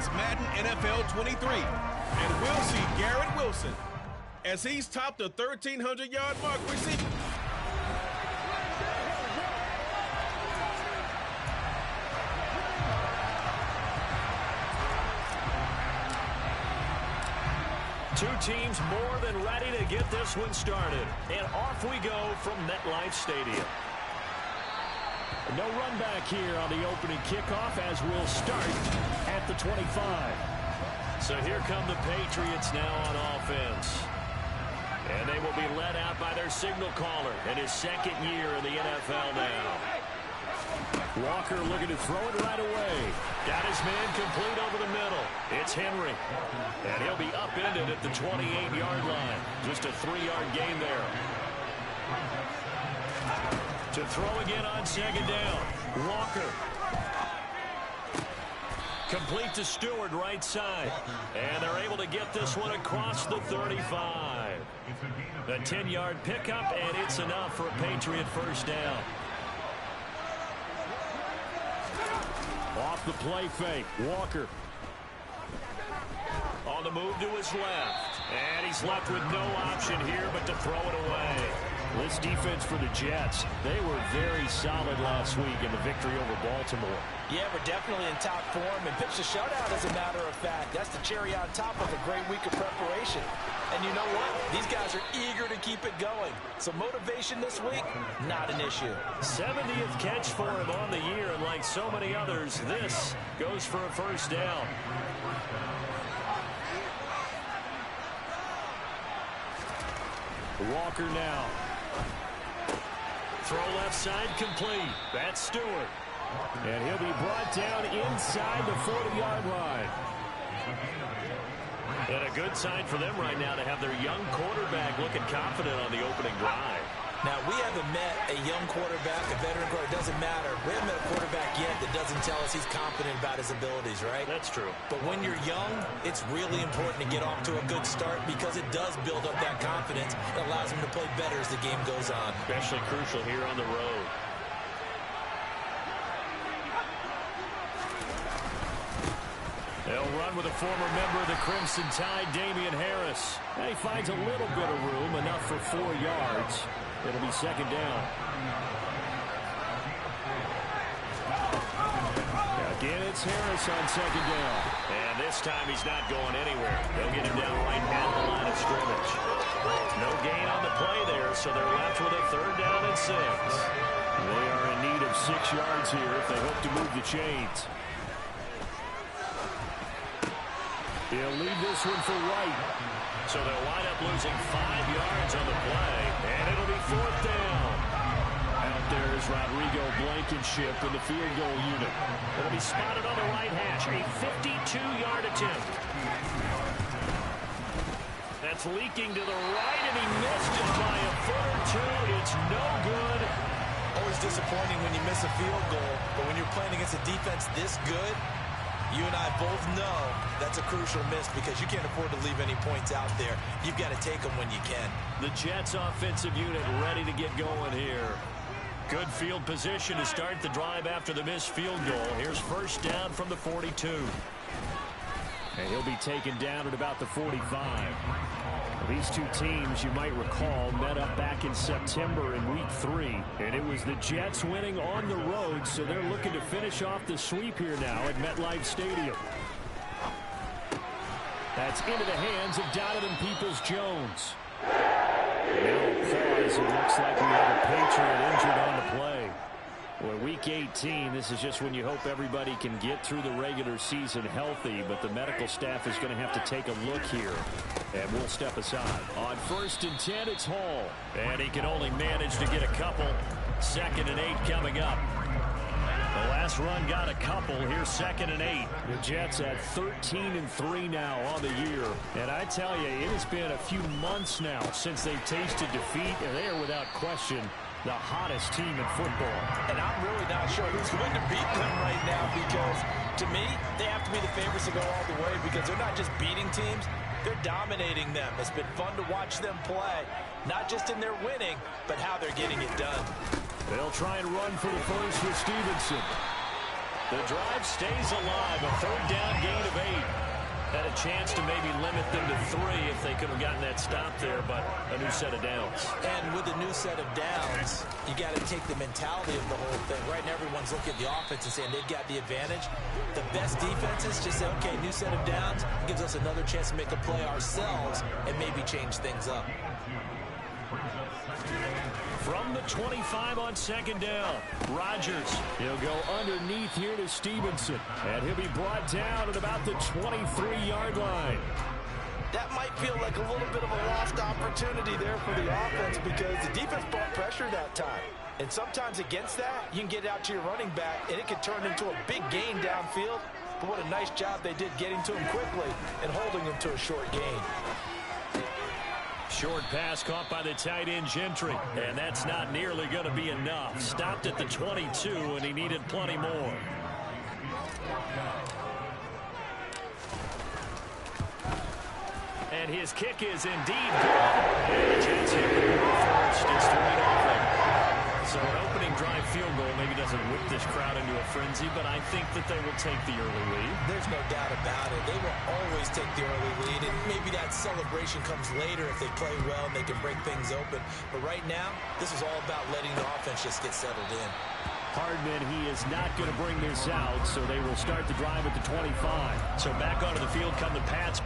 is Madden NFL 23, and we'll see Garrett Wilson as he's topped the 1,300-yard mark receiving. Two teams more than ready to get this one started. And off we go from MetLife Stadium. No run back here on the opening kickoff as we'll start at the 25. So here come the Patriots now on offense. And they will be led out by their signal caller in his second year in the NFL now. Walker looking to throw it right away. Got his man complete over the middle. It's Henry. And he'll be upended at the 28-yard line. Just a 3-yard gain there. To throw again on second down. Walker. Complete to Stewart right side. And they're able to get this one across the 35. The 10-yard pickup, and it's enough for a Patriot first down. Off the play fake, Walker. On the move to his left. And he's left with no option here but to throw it away. This defense for the Jets, they were very solid last week in the victory over Baltimore. Yeah, we're definitely in top form and pitched a shutout, as a matter of fact. That's the cherry on top of a great week of preparation. And you know what? These guys are eager to keep it going. So motivation this week, not an issue. 70th catch for him on the year, and like so many others, this goes for a first down. Walker now. Throw left side complete. That's Stewart. And he'll be brought down inside the 40-yard line. And a good sign for them right now to have their young quarterback looking confident on the opening drive. Now, we haven't met a young quarterback, a veteran quarterback. It doesn't matter. We haven't met a quarterback yet that doesn't tell us he's confident about his abilities, right? That's true. But when you're young, it's really important to get off to a good start because it does build up that confidence. It allows him to play better as the game goes on. Especially crucial here on the road. They'll run with a former member of the Crimson Tide, Damian Harris. And he finds a little bit of room, enough for 4 yards. It'll be second down. Again, it's Harris on second down. And this time he's not going anywhere. They'll get him down right at the line of scrimmage. No gain on the play there, so they're left with a third down and 6. They are in need of 6 yards here if they hope to move the chains. He'll leave this one for White. So they'll wind up losing 5 yards on the play, and it'll be fourth down. Out there is Rodrigo Blankenship in the field goal unit. It'll be spotted on the right hash, a 52-yard attempt. That's leaking to the right, and he missed it by a foot or two. It's no good. Always disappointing when you miss a field goal, but when you're playing against a defense this good, you and I both know that's a crucial miss because you can't afford to leave any points out there. You've got to take them when you can. The Jets offensive unit ready to get going here. Good field position to start the drive after the missed field goal. Here's first down from the 42. And he'll be taken down at about the 45. These two teams, you might recall, met up back in September in Week 3. And it was the Jets winning on the road, so they're looking to finish off the sweep here now at MetLife Stadium. That's into the hands of Donovan Peoples-Jones. Now pause. It looks like we have a Patriot injured on the play. Well, Week 18, this is just when you hope everybody can get through the regular season healthy, but the medical staff is going to have to take a look here, and we'll step aside. On 1st and 10, it's Hall, and he can only manage to get a couple. 2nd and 8 coming up. The last run got a couple. Here's 2nd and 8. The Jets at 13-3 now on the year, and I tell you, it has been a few months now since they've tasted defeat, and they are without question the hottest team in football. And I'm really not sure who's going to beat them right now because, to me, they have to be the favorites to go all the way because they're not just beating teams, they're dominating them. It's been fun to watch them play, not just in their winning, but how they're getting it done. They'll try and run for the first with Stevenson. The drive stays alive. A third down gain of 8. Had a chance to maybe limit them to 3 if they could have gotten that stop there, but a new set of downs. And with a new set of downs, you got to take the mentality of the whole thing. Right now, everyone's looking at the offense and saying they've got the advantage. The best defenses just say, okay, new set of downs gives us another chance to make a play ourselves and maybe change things up. From the 25 on second down, Rodgers. He'll go underneath here to Stevenson. And he'll be brought down at about the 23-yard line. That might feel like a little bit of a lost opportunity there for the offense because the defense brought pressure that time. And sometimes against that, you can get it out to your running back, and it can turn into a big gain downfield. But what a nice job they did getting to him quickly and holding him to a short gain. Short pass caught by the tight end Gentry, and that's not nearly going to be enough. Stopped at the 22, and he needed plenty more. And his kick is indeed good. And the Jets hit the ball first. It's 3-0. So an opening drive field goal maybe doesn't whip this crowd into a frenzy, but I think that they will take the early lead. There's no doubt about it. They will always take the early lead, and maybe that celebration comes later if they play well and they can break things open. But right now, this is all about letting the offense just get settled in. Hardman, he is not going to bring this out, so they will start the drive at the 25. So back onto the field come the Pats.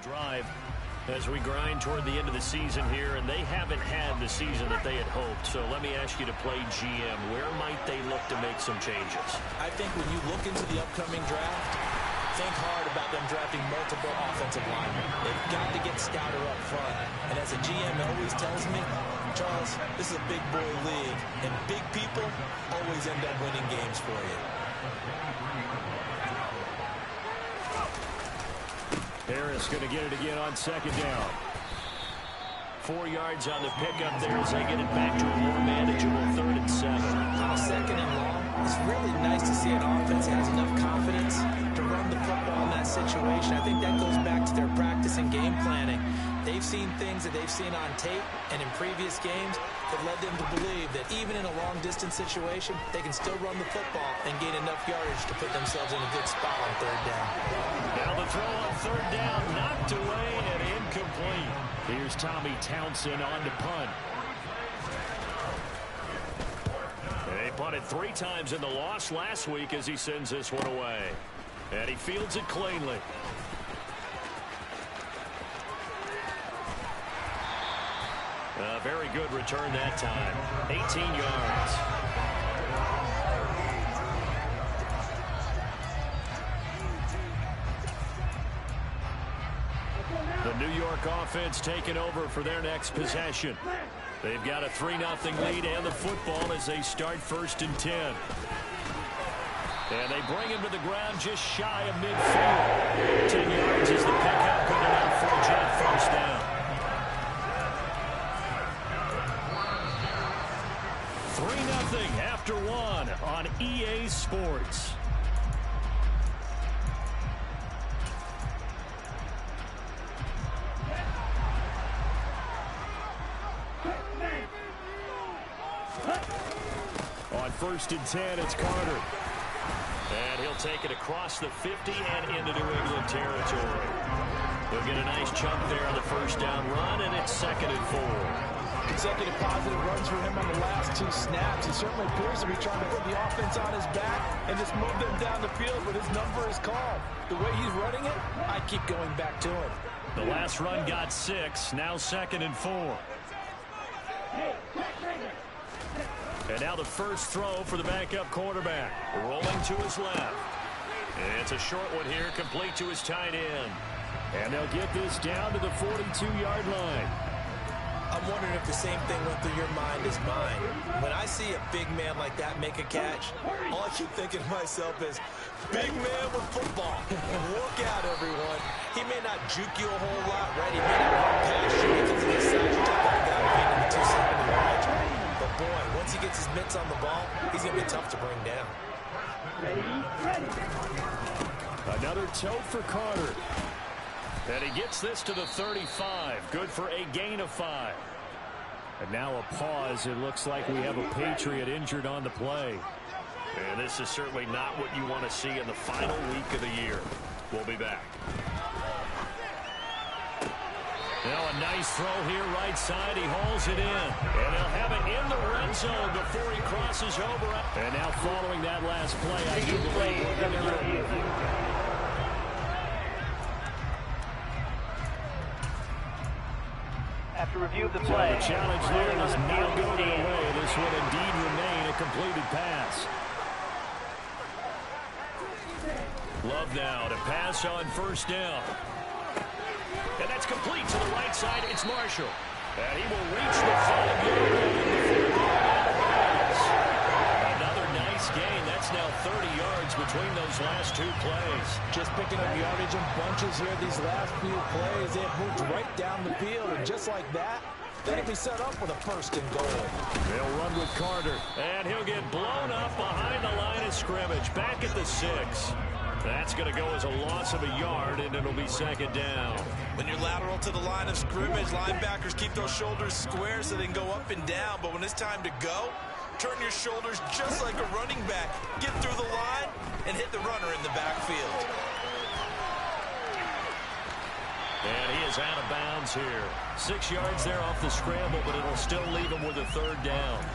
Drive as we grind toward the end of the season here, and they haven't had the season that they had hoped. So let me ask you to play GM. Where might they look to make some changes? I think when you look into the upcoming draft, think hard about them drafting multiple offensive linemen. They've got to get stouter up front. And as a GM always tells me, Charles, this is a big boy league, and big people always end up winning games for you. Harris going to get it again on second down. 4 yards on the pickup there as they get it back to a more manageable 3rd and 7. On a 2nd and long, it's really nice to see an offense that has enough confidence to run the football in that situation. I think that goes back to their practice and game planning. They've seen things that they've seen on tape and in previous games that led them to believe that even in a long-distance situation, they can still run the football and gain enough yardage to put themselves in a good spot on third down. Now the throw on third down, knocked away and incomplete. Here's Tommy Townsend on to punt. They punted 3 times in the loss last week as he sends this one away. And he fields it cleanly. A very good return that time. 18 yards. The New York offense taking over for their next possession. They've got a 3-0 lead and the football as they start 1st and 10. And they bring him to the ground just shy of midfield. 10 yards is the pickup, good enough for a Jet first down. 3-0 after 1 on EA Sports. On 1st and 10, it's Carter. And he'll take it across the 50 and into New England territory. They'll get a nice chunk there on the first down run, and it's 2nd and 4. Consecutive positive runs for him on the last 2 snaps. He certainly appears to be trying to put the offense on his back and just move them down the field, but his number is called. The way he's running it, I keep going back to him. The last run got 6, now 2nd and 4. And now the first throw for the backup quarterback. Rolling to his left. It's a short one here, complete to his tight end. And they'll get this down to the 42-yard line. I'm wondering if the same thing went through your mind as mine. When I see a big man like that make a catch, all I keep thinking to myself is, big man with football. Look out, everyone. He may not juke you a whole lot, right? He may not run past you because of his size. You're talking about a guy being in the 270 range. But boy, once he gets his mitts on the ball, he's going to be tough to bring down. Another tote for Carter. And he gets this to the 35. Good for a gain of 5. And now a pause. It looks like we have a Patriot injured on the play. And this is certainly not what you want to see in the final week of the year. We'll be back. Now a nice throw here right side. He hauls it in. And he'll have it in the red zone before he crosses over. And now following that last play, I do believe we're going to after review of the play. The challenge there is not going away. This would indeed remain a completed pass. Love now to pass on first down. And that's complete to the right side. It's Marshall. And he will reach the 5-yard line. Another nice gain. That's now 30 yards between those last 2 plays. Just picking up yardage in bunches here these last few plays. They have moved right down the field, and just like that, they'll be set up with a 1st and goal. They'll run with Carter, and he'll get blown up behind the line of scrimmage. Back at the 6. That's going to go as a loss of a yard, and it'll be 2nd down. When you're lateral to the line of scrimmage, linebackers keep those shoulders square so they can go up and down. But when it's time to go, turn your shoulders just like a running back. Get through the line and hit the runner in the backfield. And he is out of bounds here. 6 yards there off the scramble, but it'll still leave him with a 3rd down.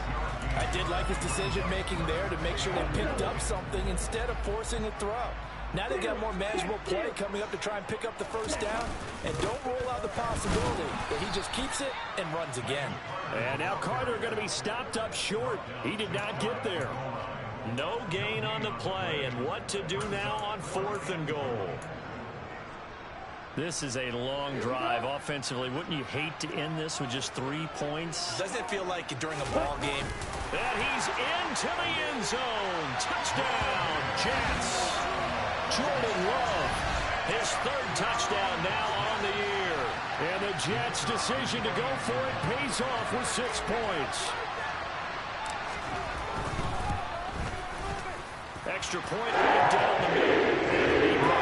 I did like his decision-making there to make sure they picked up something instead of forcing a throw. Now they've got more manageable play coming up to try and pick up the 1st down. And don't rule out the possibility that he just keeps it and runs again. And now Carter going to be stopped up short. He did not get there. No gain on the play. And what to do now on 4th and goal? This is a long drive offensively. Wouldn't you hate to end this with just 3 points? Doesn't it feel like it during a ball game? And he's into the end zone. Touchdown, Jets. Jordan Love, his 3rd touchdown now on the year. And the Jets' decision to go for it pays off with 6 points. Extra point right down the middle.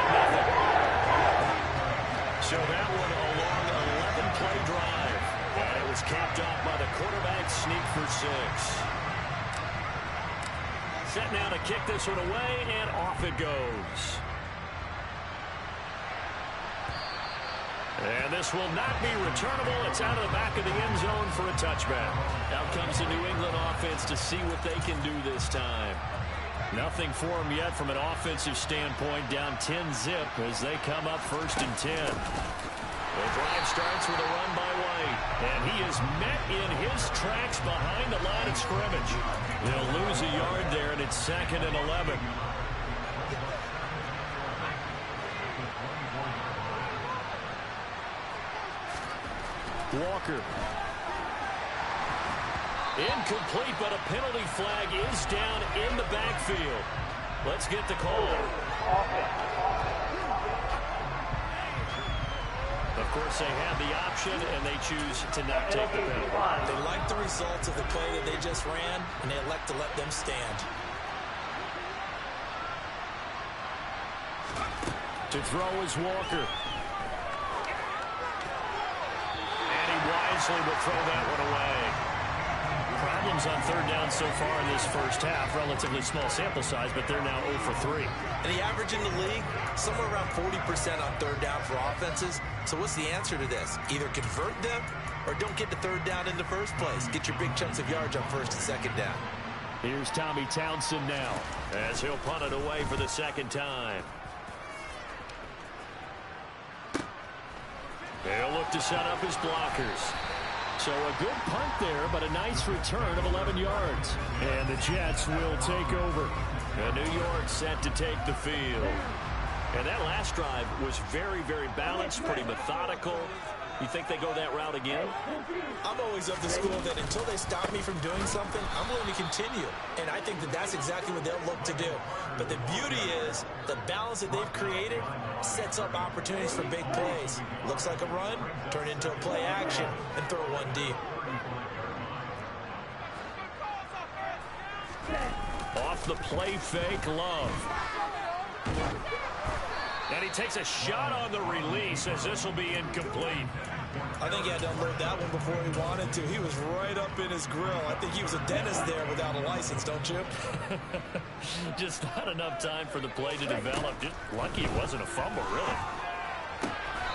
nothing. So that one a long 11-play drive. And it was capped off by the quarterback sneak for 6. Set now to kick this one away, and off it goes. And this will not be returnable. It's out of the back of the end zone for a touchback. Out comes the New England offense to see what they can do this time. Nothing for them yet from an offensive standpoint. Down 10-zip as they come up 1st and 10. The drive starts with a run by White. And he is met in his tracks behind the line of scrimmage. They'll lose a yard there, and it's 2nd and 11. Walker. Incomplete, but a penalty flag is down in the backfield. Let's get the call. Of course, they had the option, and they choose to not take the penalty. They like the results of the play that they just ran, and they elect to let them stand. To throw is Walker. Wisely will throw that one away. Problems on 3rd down so far in this first half. Relatively small sample size, but they're now 0 for 3. And the average in the league, somewhere around 40% on 3rd down for offenses. So what's the answer to this? Either convert them or don't get the 3rd down in the first place. Get your big chunks of yards on 1st and 2nd down. Here's Tommy Townsend now as he'll punt it away for the 2nd time. They'll look to set up his blockers. So a good punt there, but a nice return of 11 yards. And the Jets will take over. And New York set to take the field. And that last drive was very, very balanced, pretty methodical. You think they go that route again? I'm always of the school that until they stop me from doing something, I'm willing to continue. And I think that that's exactly what they'll look to do. But the beauty is the balance that they've created sets up opportunities for big plays. Looks like a run, turn into a play action, and throw one deep. Off the play fake, Love. And he takes a shot on the release as this will be incomplete. I think he had to unload that one before he wanted to. He was right up in his grill. I think he was a dentist there without a license, don't you? Just not enough time for the play to develop. Just lucky it wasn't a fumble, really.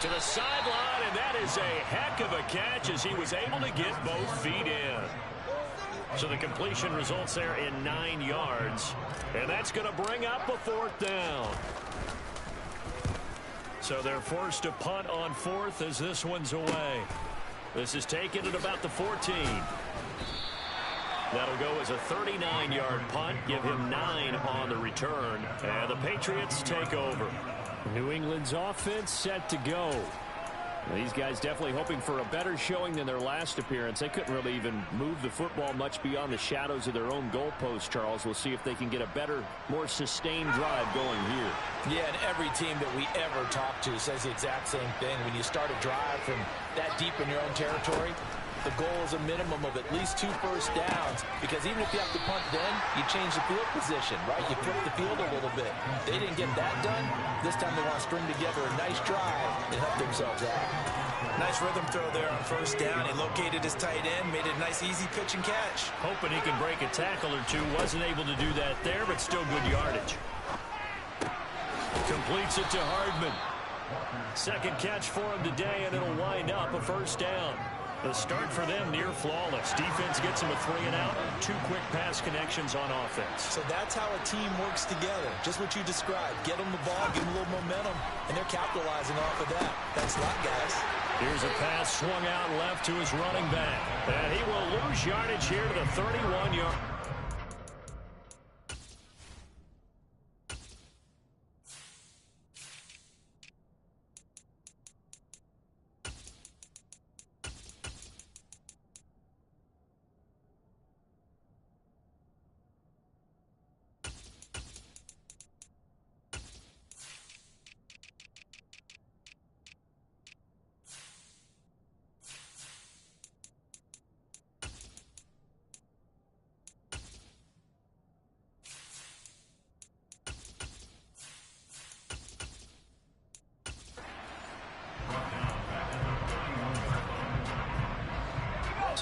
To the sideline, and that is a heck of a catch as he was able to get both feet in. So the completion results there in 9 yards. And that's going to bring up a 4th down. So they're forced to punt on 4th as this one's away. This is taken at about the 14. That'll go as a 39-yard punt. Give him 9 on the return. And the Patriots take over. New England's offense set to go. These guys definitely hoping for a better showing than their last appearance. They couldn't really even move the football much beyond the shadows of their own goalpost, Charles. We'll see if they can get a better, more sustained drive going here. Yeah, and every team that we ever talk to says the exact same thing. When you start a drive from that deep in your own territory, the goal is a minimum of at least 2 first downs, because even if you have to punt then, you change the field position, right? You flip the field a little bit. They didn't get that done. This time they want to string together a nice drive and help themselves out. Nice rhythm throw there on 1st down. He located his tight end, made it a nice easy pitch and catch. Hoping he can break a tackle or two. Wasn't able to do that there, but still good yardage. Completes it to Hardman. 2nd catch for him today, and it'll wind up a 1st down. The start for them near flawless. Defense gets them a 3-and-out. 2 quick pass connections on offense. So that's how a team works together. Just what you described. Get them the ball, give them a little momentum, and they're capitalizing off of that. Thanks a lot, guys. Here's a pass swung out left to his running back. And he will lose yardage here to the 31-yard.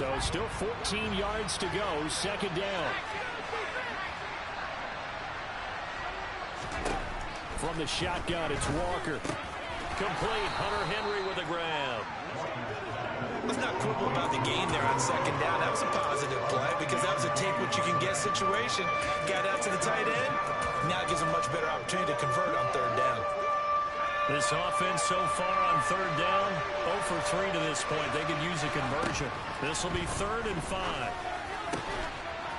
So still 14 yards to go, second down. From the shotgun, it's Walker. Complete. Hunter Henry with a grab. Let's not quibble about the gain there on second down. That was a positive play because that was a take what you can get situation. Got out to the tight end. Now gives them much better opportunity to convert on third down. This offense so far on third down, 0 for 3 to this point. They could use a conversion. This will be 3rd and 5.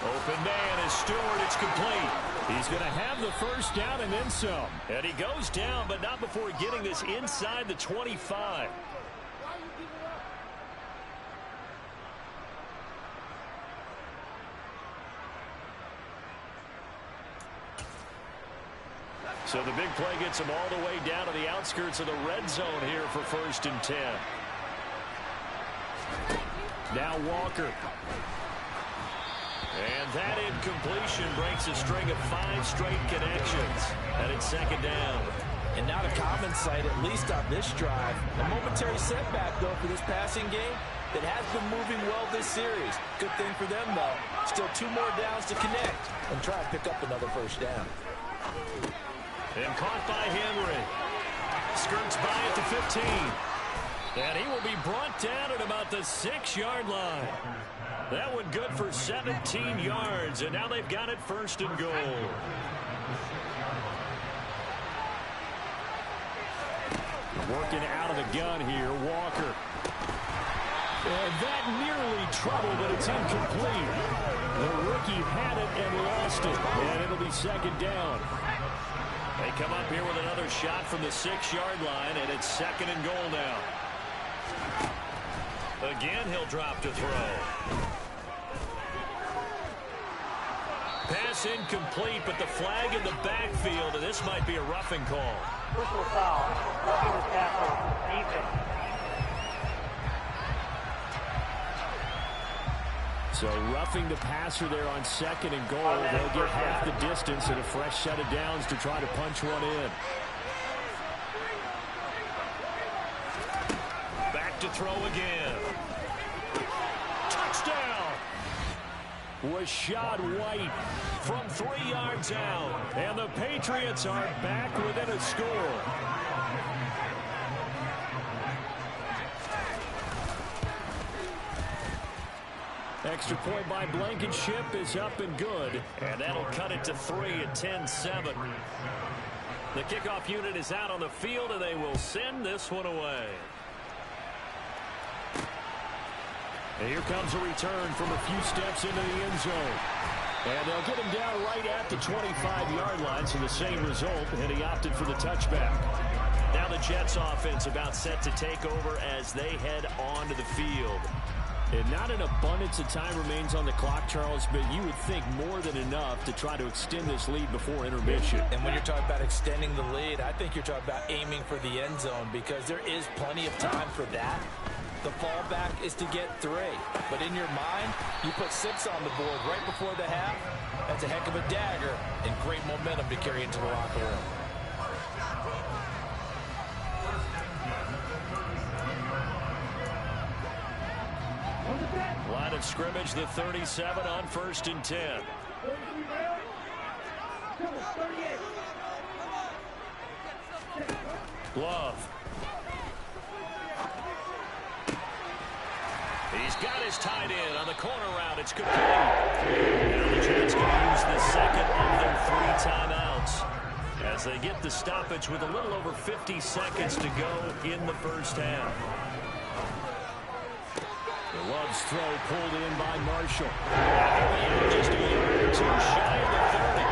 Open man is Stewart. It's complete. He's going to have the first down and then some. And he goes down, but not before getting this inside the 25. So the big play gets him all the way down to the outskirts of the red zone here for 1st and 10. Now Walker. And that incompletion breaks a string of 5 straight connections. And it's second down. And not a common sight, at least on this drive. A momentary setback, though, for this passing game that has been moving well this series. Good thing for them, though. Still 2 more downs to connect and try and pick up another first down. And caught by Henry. Skirts by at the 15. And he will be brought down at about the 6-yard line. That one good for 17 yards. And now they've got it 1st and goal. Working out of the gun here, Walker. And that nearly trouble, but it's incomplete. The rookie had it and lost it. And it'll be second down. They come up here with another shot from the 6-yard line, and it's 2nd and goal now. Again, he'll drop to throw. Pass incomplete, but the flag in the backfield, and this might be a roughing call. Personal foul. Roughing the tackle. Defense. So roughing the passer there on 2nd and goal. They'll get half the distance and a fresh set of downs to try to punch one in. Back to throw again. Touchdown! Rashad White from 3 yards out. And the Patriots are back within a score. Extra point by Blankenship is up and good. And that'll cut it to 3 at 10-7. The kickoff unit is out on the field, and they will send this one away. And here comes a return from a few steps into the end zone. And they'll get him down right at the 25-yard line, so the same result, and he opted for the touchback. Now the Jets offense about set to take over as they head onto the field. And not an abundance of time remains on the clock, Charles, but you would think more than enough to try to extend this lead before intermission. And when you're talking about extending the lead, I think you're talking about aiming for the end zone because there is plenty of time for that. The fallback is to get 3. But in your mind, you put 6 on the board right before the half. That's a heck of a dagger and great momentum to carry into the locker room. Line of scrimmage, the 37 on 1st and 10. Glove. He's got his tight end on the corner route. It's complete. Now the Jets can use the 2nd of their 3 timeouts as they get the stoppage with a little over 50 seconds to go in the first half. Love's throw pulled in by Marshall. Just a yard or 2 shy of the 30.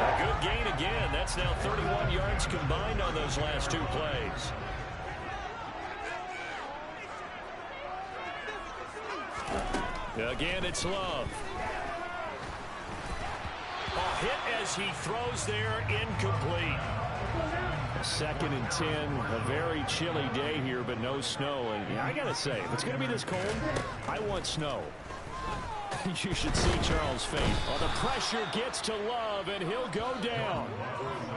A good gain again. That's now 31 yards combined on those last 2 plays. Again, it's Love. A hit as he throws there, incomplete. 2nd and 10, a very chilly day here, but no snow. And I got to say, if it's going to be this cold, I want snow. You should see Charles' face. Oh, the pressure gets to Love, and he'll go down.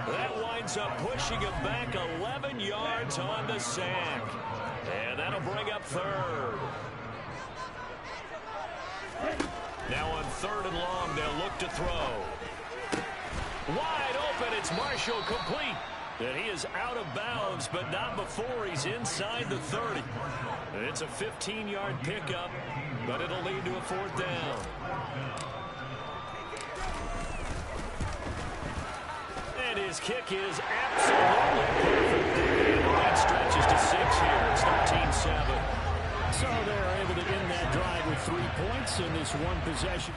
That winds up pushing him back 11 yards on the sack. And that'll bring up 3rd. Now on 3rd and long, they'll look to throw. Wide open, it's Marshall, complete. And he is out of bounds, but not before he's inside the 30. It's a 15-yard pickup, but it'll lead to a 4th down. And his kick is absolutely perfect. And the lead stretches to 6 here. It's 13-7. So they're able to end that drive with 3 points in this one possession.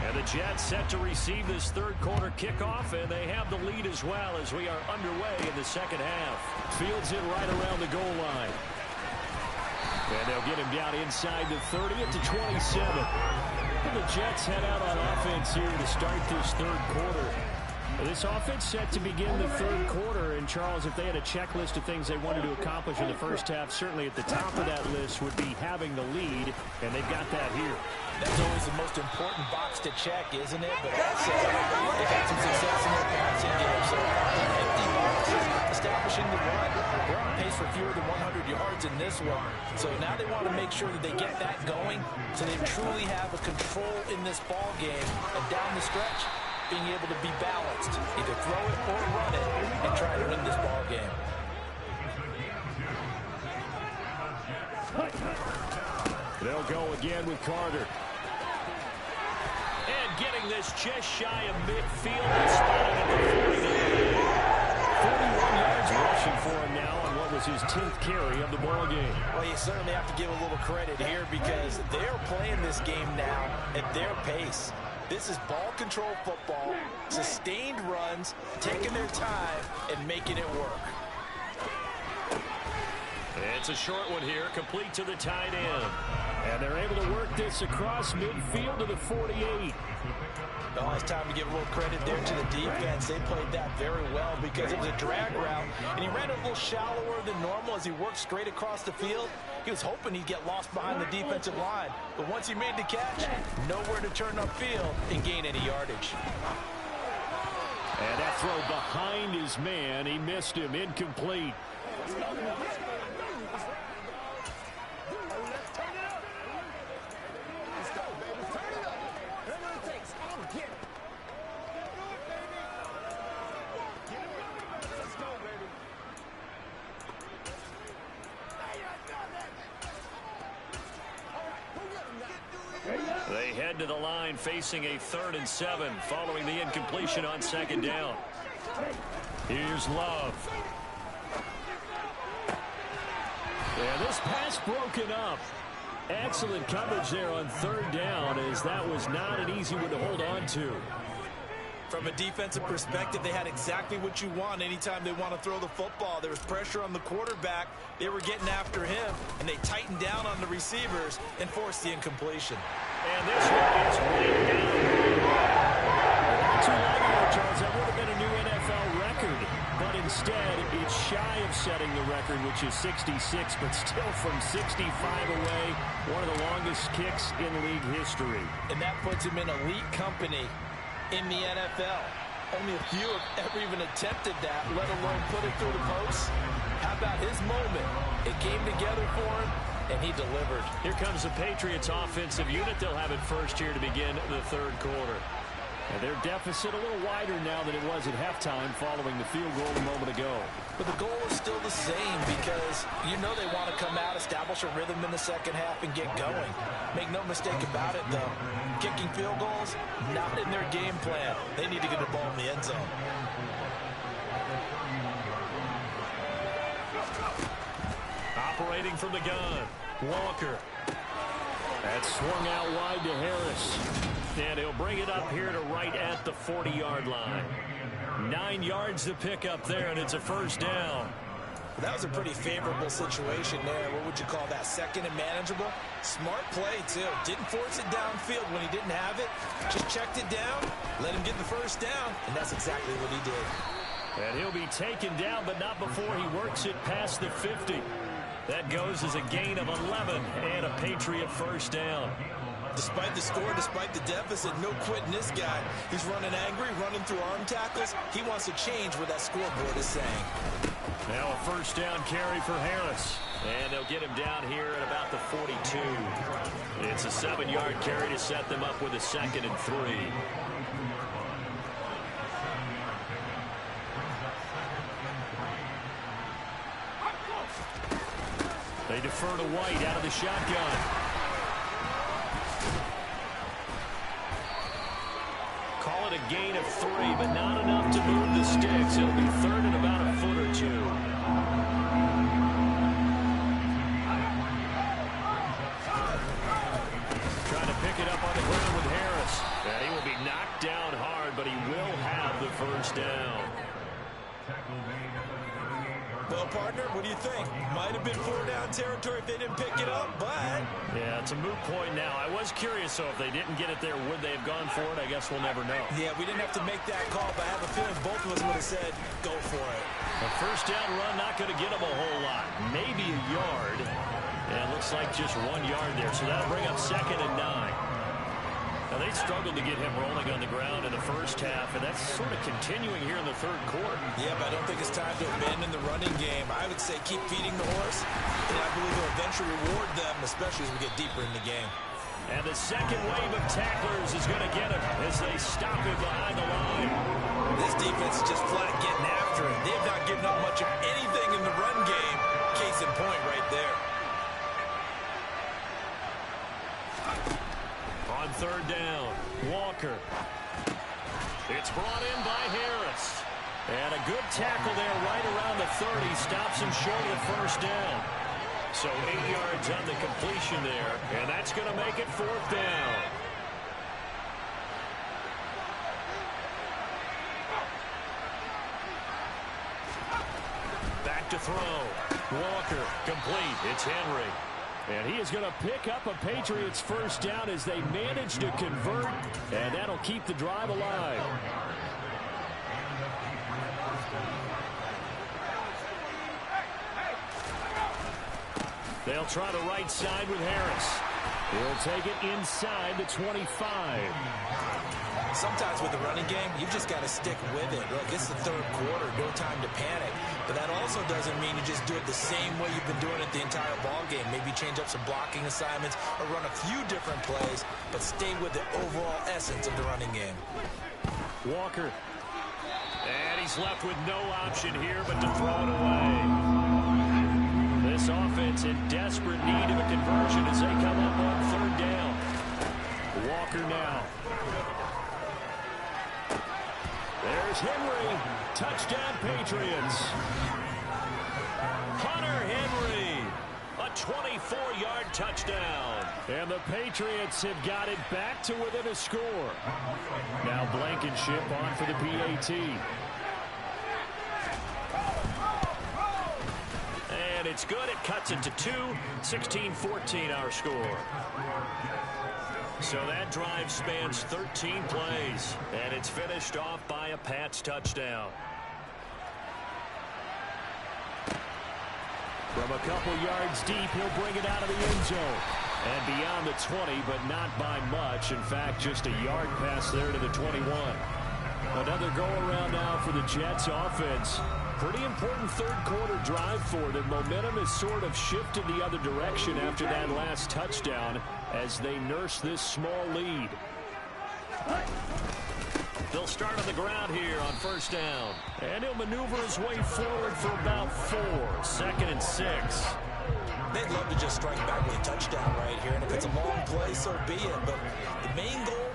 And the Jets set to receive this 3rd quarter kickoff, and they have the lead as well as we are underway in the 2nd half. Fields it right around the goal line. And they'll get him down inside the 30 at the 27. And the Jets head out on offense here to start this 3rd quarter. This offense set to begin the 3rd quarter. And, Charles, if they had a checklist of things they wanted to accomplish in the first half, certainly at the top of that list would be having the lead, and they've got that here. That's always the most important box to check, isn't it? But also, they've had some success in their passing game. So, empty boxes, establishing the run. They're on pace for fewer than 100 yards in this one. So now they want to make sure that they get that going so they truly have a control in this ball game. And down the stretch, being able to be balanced. Either throw it or run it and try to win this ball game. They'll go again with Carter. And getting this just shy of midfield and spotted at the 41 yards rushing for him now on what was his 10th carry of the ball game. Well, you certainly have to give a little credit here because they're playing this game now at their pace. This is ball control football, sustained runs, taking their time, and making it work. It's a short one here, complete to the tight end. And they're able to work this across midfield to the 48. Oh, it's time to give a little credit there to the defense. They played that very well because it was a drag route, and he ran a little shallower than normal as he worked straight across the field. He was hoping he'd get lost behind the defensive line, but once he made the catch, nowhere to turn upfield and gain any yardage. And that throw behind his man, he missed him, incomplete. They head to the line facing a 3rd and 7 following the incompletion on 2nd down. Here's Love. Yeah, this pass broken up. Excellent coverage there on 3rd down as that was not an easy one to hold on to. From a defensive perspective, they had exactly what you want anytime they want to throw the football. There was pressure on the quarterback. They were getting after him, and they tightened down on the receivers and forced the incompletion. And this one is right down. Not too long ago, Charles, that would have been a new NFL record. But instead, it's shy of setting the record, which is 66, but still from 65 away, one of the longest kicks in league history. And that puts him in elite company in the NFL. Only a few have ever even attempted that, let alone put it through the post. How about his moment? It came together for him, and he delivered. Here comes the Patriots offensive unit. They'll have it first here to begin the 3rd quarter. And their deficit a little wider now than it was at halftime following the field goal a moment ago. But the goal is still the same because you know they want to come out, establish a rhythm in the 2nd half, and get going. Make no mistake about it, though. Kicking field goals, not in their game plan. They need to get the ball in the end zone. Operating from the gun, Walker. That's swung out wide to Harris. And he'll bring it up here to right at the 40-yard line. 9 yards to pick up there, and it's a 1st down. That was a pretty favorable situation there. What would you call that? 2nd and manageable? Smart play, too. Didn't force it downfield when he didn't have it. Just checked it down, let him get the 1st down, and that's exactly what he did. And he'll be taken down, but not before he works it past the 50. That goes as a gain of 11 and a Patriot 1st down. Despite the score, despite the deficit, no quitting this guy. He's running angry, running through arm tackles. He wants to change what that scoreboard is saying. Now a first down carry for Harris. And they'll get him down here at about the 42. It's a 7-yard carry to set them up with a 2nd and 3. They defer to White out of the shotgun. Call it a gain of 3, but not enough to move the sticks. It'll be 3rd and about a foot or 2. Pick it up on the ground with Harris. And he will be knocked down hard, but he will have the first down. Well, partner, what do you think? Might have been 4-down territory if they didn't pick it up, but... Yeah, it's a moot point now. I was curious, so if they didn't get it there, would they have gone for it? I guess we'll never know. Yeah, we didn't have to make that call, but I have a feeling both of us would have said, go for it. A first down run, not going to get them a whole lot. Maybe a yard. And it looks like just 1 yard there, so that'll bring up 2nd and 9. Now, they struggled to get him rolling on the ground in the first half, and that's sort of continuing here in the 3rd quarter. Yeah, but I don't think it's time to abandon the running game. I would say keep feeding the horse, and I believe it'll eventually reward them, especially as we get deeper in the game. And the second wave of tacklers is going to get him as they stop him behind the line. This defense is just flat getting after it. They have not given up much of anything in the run game. Case in point right there. On 3rd down, Walker. It's brought in by Harris. And a good tackle there right around the 30. Stops him short of the first down. So 8 yards on the completion there. And that's going to make it 4th down. Back to throw. Walker complete. It's Henry. And he is going to pick up a Patriots first down as they manage to convert, and that'll keep the drive alive. They'll try the right side with Harris. He'll take it inside the 25. Sometimes with the running game, you've just got to stick with it. Look, it's the 3rd quarter, no time to panic. But that also doesn't mean you just do it the same way you've been doing it the entire ball game. Maybe change up some blocking assignments or run a few different plays, but stay with the overall essence of the running game. Walker. And he's left with no option here but to throw it away. This offense in desperate need of a conversion as they come up on 3rd down. Walker now. There's Henry. Touchdown, Patriots. Hunter Henry. A 24-yard touchdown. And the Patriots have got it back to within a score. Now Blankenship on for the PAT. And it's good. It cuts it to 2. 16-14 our score. So that drive spans 13 plays, and it's finished off by a Pats touchdown. From a couple yards deep, he'll bring it out of the end zone. And beyond the 20, but not by much. In fact, just a yard pass there to the 21. Another go-around now for the Jets offense. Pretty important 3rd quarter drive for them. Momentum has sort of shifted the other direction after that last touchdown as they nurse this small lead. They'll start on the ground here on 1st down. And he'll maneuver his way forward for about 4. 2nd and 6. They'd love to just strike back with a touchdown right here. And if it's a long play, so be it. But the main goal,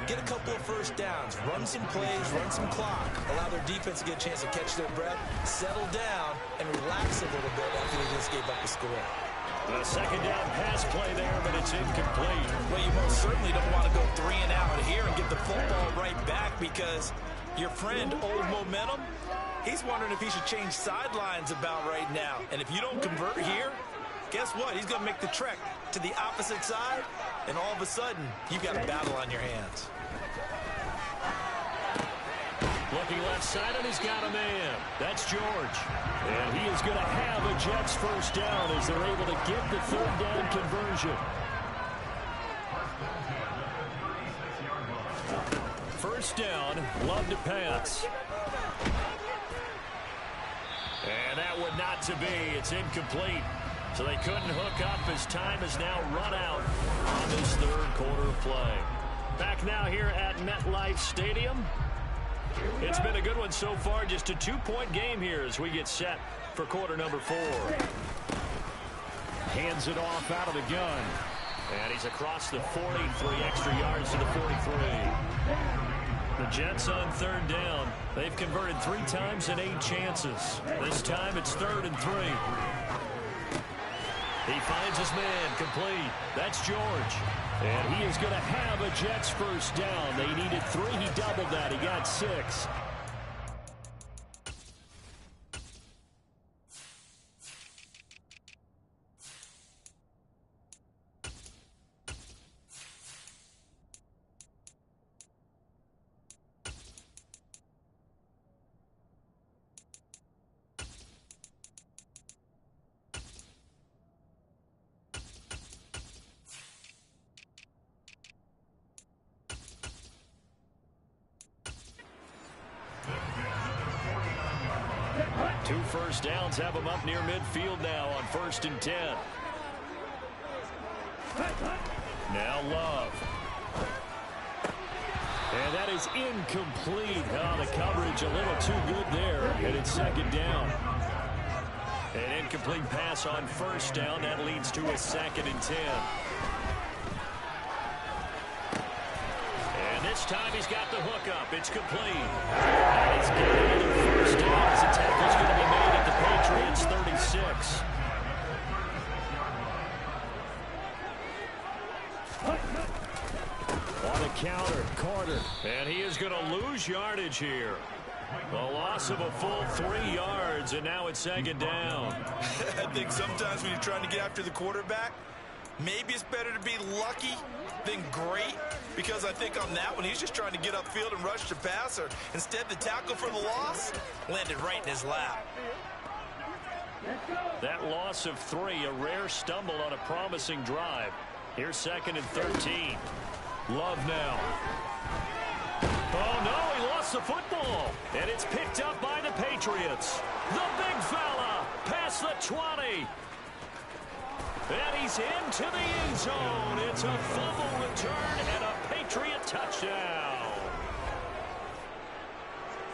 get a couple of first downs, run some plays, run some clock, allow their defense to get a chance to catch their breath, settle down, and relax a little bit after they just gave up the score. A 2nd down pass play there, but it's incomplete. Well, you most certainly don't want to go 3 and out here and get the football right back because your friend, Old Momentum, he's wondering if he should change sidelines about right now. And if you don't convert here, guess what? He's going to make the trek to the opposite side, and all of a sudden, you've got a battle on your hands. Looking left side, and he's got a man. That's George. And he is going to have a Jets first down as they're able to get the 3rd down conversion. First down, Love to pass. And that one but not to be. It's incomplete. So they couldn't hook up as time has now run out on this third quarter of play. Back now here at MetLife Stadium. It's been a good one so far. Just a 2-point game here as we get set for quarter number 4. Hands it off out of the gun. And he's across the 40, 3 extra yards to the 43. The Jets on third down. They've converted 3 times in 8 chances. This time it's 3rd and 3. He finds his man complete. That's George. And he is going to have a Jets first down. They needed 3. He doubled that. He got 6. Two first downs have him up near midfield now on 1st and 10. Now Love. And that is incomplete. Oh, the coverage a little too good there. And it's 2nd down. An incomplete pass on 1st down. That leads to a 2nd and 10. And this time he's got the hookup. It's complete. And he's got another first down as the tackle's going to be made at the Patriots 36. On the counter, Carter. And he is going to lose yardage here. A loss of a full 3 yards, and now it's 2nd down. I think sometimes when you're trying to get after the quarterback, maybe it's better to be lucky than great, because I think on that one, he's just trying to get upfield and rush the passer. Instead, the tackle for the loss landed right in his lap. That loss of 3, a rare stumble on a promising drive. Here's 2nd and 13. Love now. Oh, no, he lost the football. And it's picked up by the Patriots. The big fella past the 20. And he's into the end zone. It's a fumble return and a Patriot touchdown.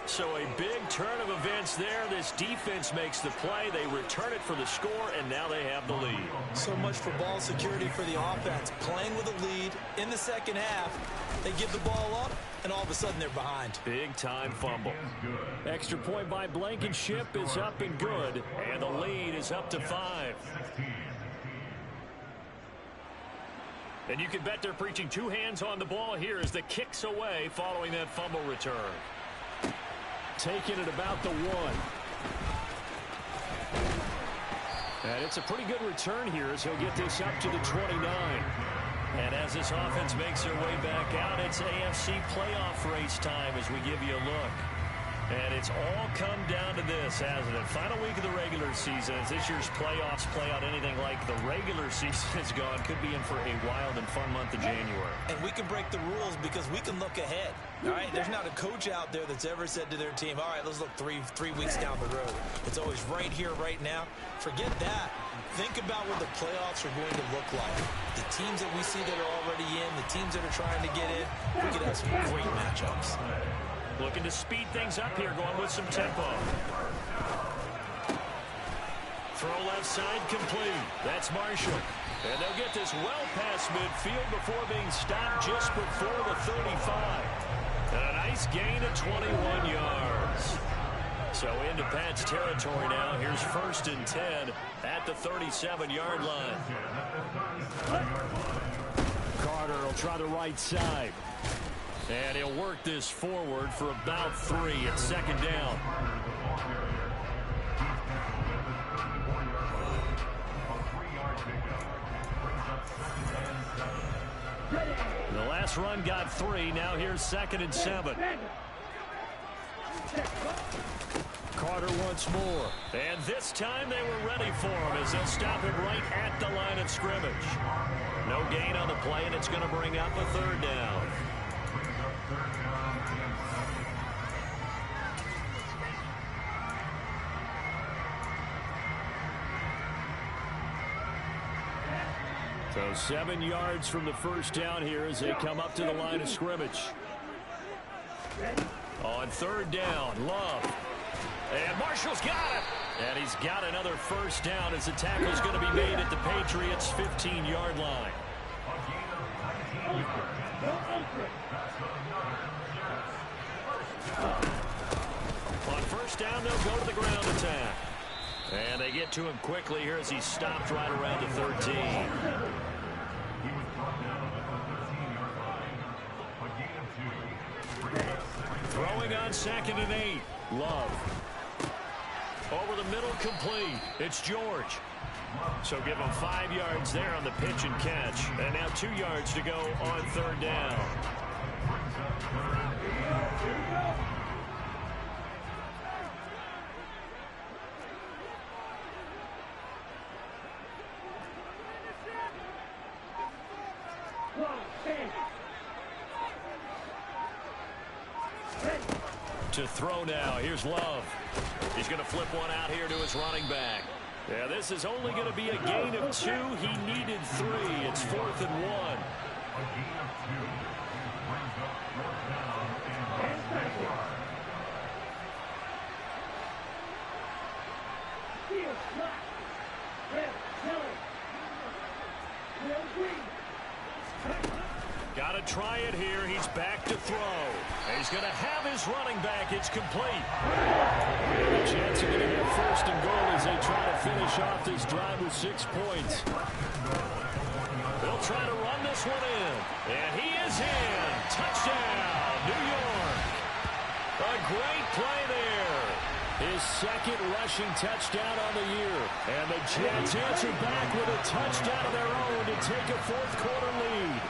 So a big turn of events there. This defense makes the play. They return it for the score, and now they have the lead. So much for ball security for the offense. Playing with a lead in the second half, they give the ball up, and all of a sudden they're behind. Big-time fumble. Extra point by Blankenship is up and good, and the lead is up to 5. And you can bet they're preaching 2 hands on the ball here as the kick's away following that fumble return. Taking it about the 1. And it's a pretty good return here as he'll get this up to the 29. And as this offense makes their way back out, it's AFC playoff race time as we give you a look. And it's all come down to this, hasn't it? Final week of the regular season. As this year's playoffs play out anything like the regular season is gone, could be in for a wild and fun month of January. And we can break the rules because we can look ahead. All right, there's not a coach out there that's ever said to their team, all right, let's look three weeks down the road. It's always right here, right now. Forget that. Think about what the playoffs are going to look like. The teams that we see that are already in, the teams that are trying to get in, we could have some great matchups. Looking to speed things up here, going with some tempo. Throw left side complete. That's Marshall. And they'll get this well past midfield before being stopped just before the 35. And a nice gain of 21 yards. So into Pat's territory now. Here's 1st and 10 at the 37-yard line. Carter will try the right side. And he'll work this forward for about 3 at 2nd down. The last run got 3. Now here's 2nd and 7. Carter once more. And this time they were ready for him as they'll stop him right at the line of scrimmage. No gain on the play, and it's going to bring up a 3rd down. So 7 yards from the first down here as they come up to the line of scrimmage. On third down, Love. And Marshall's got it. And he's got another first down as the tackle's going to be made at the Patriots' 15-yard line. On first down, they'll go to the ground attack. And they get to him quickly here as he's stopped right around the 13. Throwing on 2nd and 8. Love. Over the middle, complete. It's George. So give him 5 yards there on the pitch and catch. And now 2 yards to go on third down. To throw now. Here's Love. He's going to flip one out here to his running back. Yeah, this is only going to be a gain of 2. He needed 3. It's 4th and 1. Got to try it here. He's back to throw. He's going to have his running back. It's complete. And the Jets are going to have first and goal as they try to finish off this drive with 6 points. They'll try to run this one in. And he is in. Touchdown, New York. A great play there. His 2nd rushing touchdown on the year. And the Jets answer back with a touchdown of their own to take a 4th quarter lead.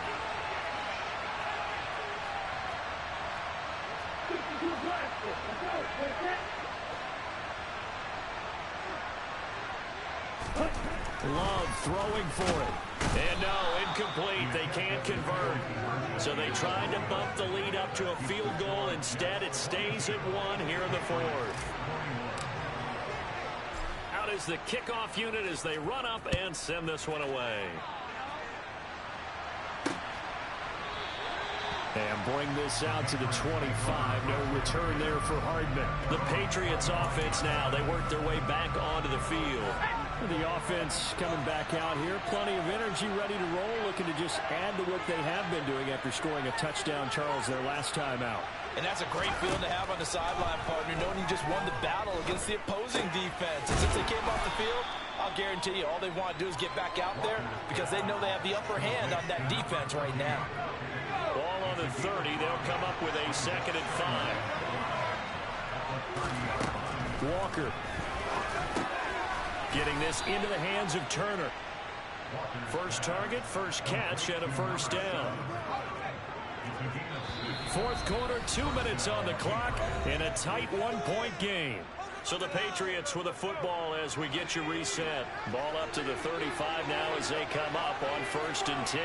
Love throwing for it. And no, incomplete. They can't convert. So they tried to bump the lead up to a field goal. Instead, it stays at 1 here in the 4th. Out is the kickoff unit as they run up and send this one away. And bring this out to the 25. No return there for Hardman. The Patriots offense now. They work their way back onto the field. The offense coming back out here. Plenty of energy, ready to roll. Looking to just add to what they have been doing after scoring a touchdown, Charles, their last time out. And that's a great feeling to have on the sideline, partner, knowing you just won the battle against the opposing defense. And since they came off the field, I'll guarantee you all they want to do is get back out there because they know they have the upper hand on that defense right now. Ball on the 30. They'll come up with a 2nd and 5. Walker getting this into the hands of Turner. First target, first catch, and a first down. 4th quarter, 2 minutes on the clock, in a tight 1-point game. So the Patriots with a football as we get you reset. Ball up to the 35 now as they come up on 1st and 10.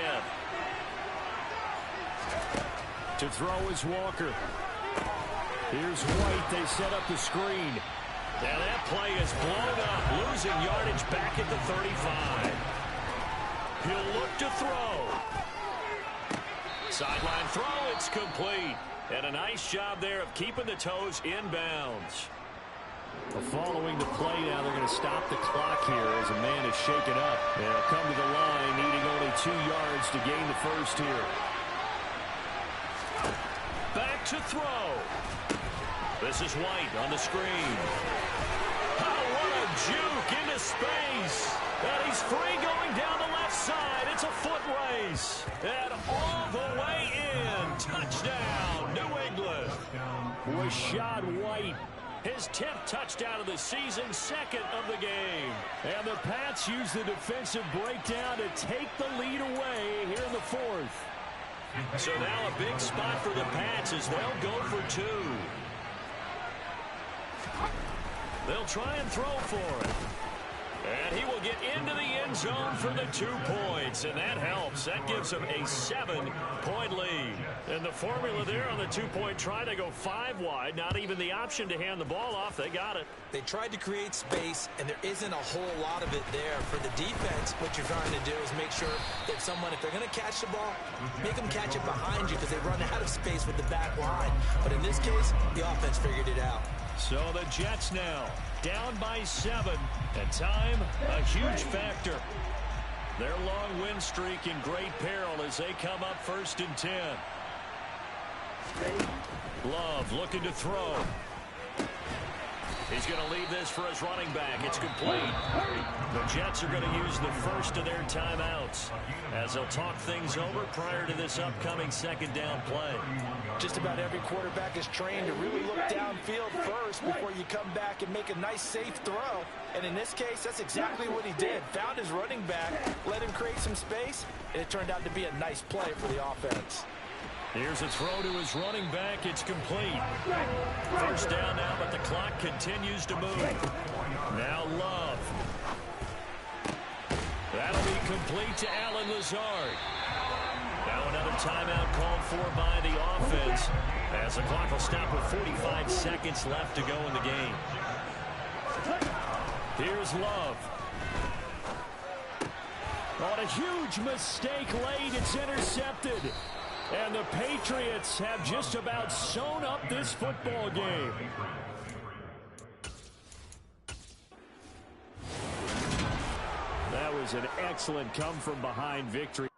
To throw is Walker. Here's White. They set up the screen. And that play is blown up. Losing yardage back at the 35. He'll look to throw. Sideline throw. It's complete. And a nice job there of keeping the toes inbounds. Following the play now, they're going to stop the clock here as a man is shaken up. They'll come to the line, needing only 2 yards to gain the first here. Back to throw. This is White on the screen. Oh, what a juke into space. And he's free going down the left side. It's a foot race. And all the way in. Touchdown, New England. Rashad White. His 10th touchdown of the season, 2nd of the game. And the Pats use the defensive breakdown to take the lead away here in the 4th. So now a big spot for the Pats as they'll go for 2. They'll try and throw for it. And he will get into the end zone for the 2 points, and that helps. That gives him a 7-point lead. And the formula there on the 2-point try, they go 5 wide. Not even the option to hand the ball off. They got it. They tried to create space, and there isn't a whole lot of it there. For the defense, what you're trying to do is make sure that someone, if they're going to catch the ball, make them catch it behind you because they run out of space with the back line. But in this case, the offense figured it out. So the Jets now down by 7, and time a huge factor. Their long win streak in great peril as they come up 1st and 10. Love looking to throw. He's going to leave this for his running back. It's complete. The Jets are going to use the first of their timeouts as they'll talk things over prior to this upcoming 2nd down play. Just about every quarterback is trained to really look downfield first before you come back and make a nice, safe throw. And in this case, that's exactly what he did. Found his running back, let him create some space, and it turned out to be a nice play for the offense. Here's a throw to his running back. It's complete. 1st down now, but the clock continues to move. Now Love. That'll be complete to Allen Lazard. Now another timeout called for by the offense as the clock will stop with 45 seconds left to go in the game. Here's Love. On a huge mistake late, it's intercepted. And the Patriots have just about sewn up this football game. That was an excellent come-from-behind victory.